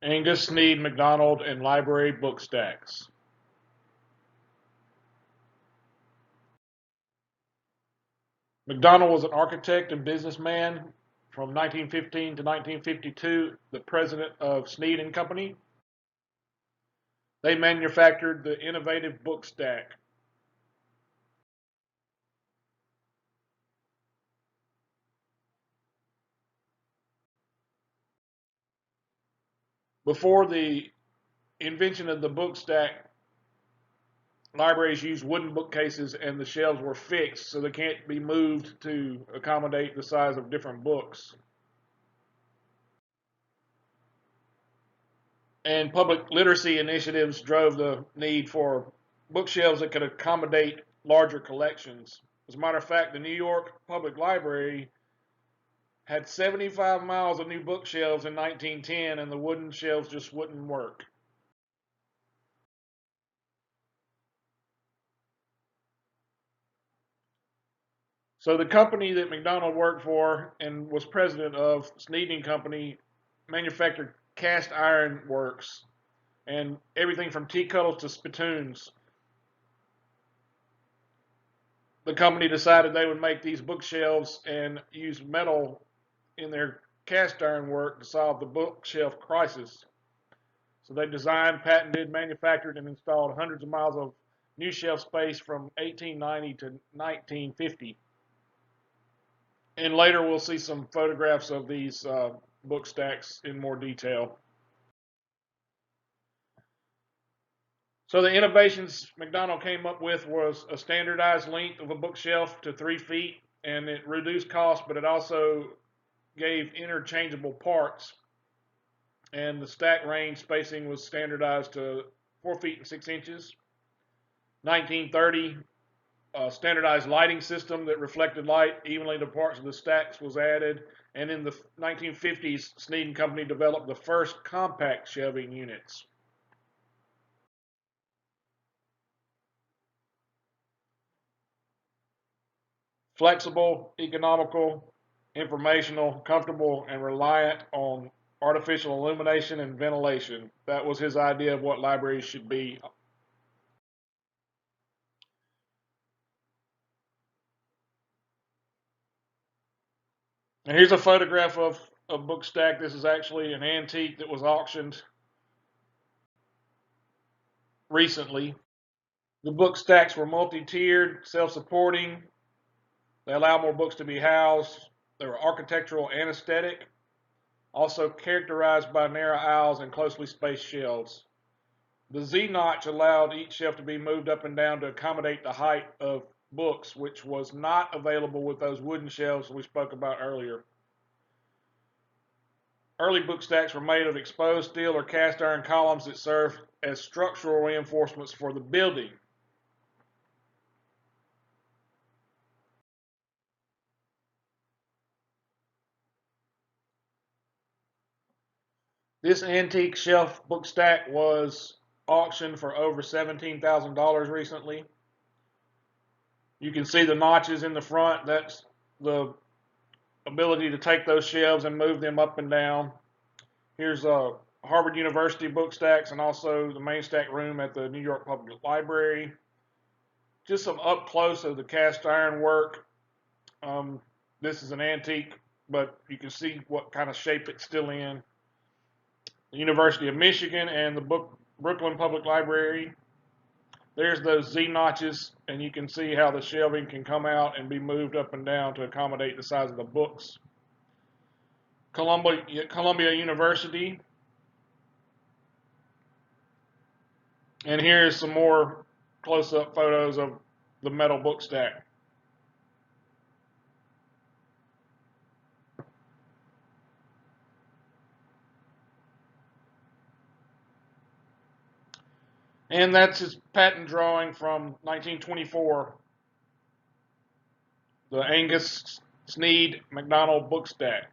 Angus, Snead, Macdonald, and Library Bookstacks. Macdonald was an architect and businessman from 1915 to 1952, the president of Snead and Company. They manufactured the innovative Bookstack. Before the invention of the Bookstack, libraries used wooden bookcases and the shelves were fixed so they can't be moved to accommodate the size of different books. And public literacy initiatives drove the need for bookshelves that could accommodate larger collections. As a matter of fact, the New York Public Library had 75 miles of new bookshelves in 1910, and the wooden shelves just wouldn't work. So the company that Macdonald worked for and was president of, Snead and Company, manufactured cast iron works and everything from tea kettles to spittoons. The company decided they would make these bookshelves and use metal in their cast iron work to solve the bookshelf crisis. So they designed, patented, manufactured, and installed hundreds of miles of new shelf space from 1890 to 1950. And later we'll see some photographs of these book stacks in more detail. So the innovations Macdonald came up with was a standardized length of a bookshelf to 3 feet, and it reduced cost, but it also gave interchangeable parts. And the stack range spacing was standardized to 4 feet and 6 inches. 1930, a standardized lighting system that reflected light evenly to parts of the stacks was added. And in the 1950s, Snead and Company developed the first compact shelving units. Flexible, economical, informational, comfortable, and reliant on artificial illumination and ventilation. That was his idea of what libraries should be. And here's a photograph of a book stack. This is actually an antique that was auctioned recently. The book stacks were multi-tiered, self-supporting. They allow more books to be housed. They were architectural and aesthetic, also characterized by narrow aisles and closely spaced shelves. The Z-notch allowed each shelf to be moved up and down to accommodate the height of books, which was not available with those wooden shelves we spoke about earlier. Early book stacks were made of exposed steel or cast iron columns that served as structural reinforcements for the building. This antique shelf book stack was auctioned for over $17,000 recently. You can see the notches in the front. That's the ability to take those shelves and move them up and down. Here's Harvard University book stacks and also the main stack room at the New York Public Library. Just some up close of the cast iron work. This is an antique, but you can see what kind of shape it's still in. The University of Michigan and the Brooklyn Public Library. There's those Z notches, and you can see how the shelving can come out and be moved up and down to accommodate the size of the books. Columbia University. And here's some more close-up photos of the metal book stack. And that's his patent drawing from 1924, the Angus Snead Macdonald book stack.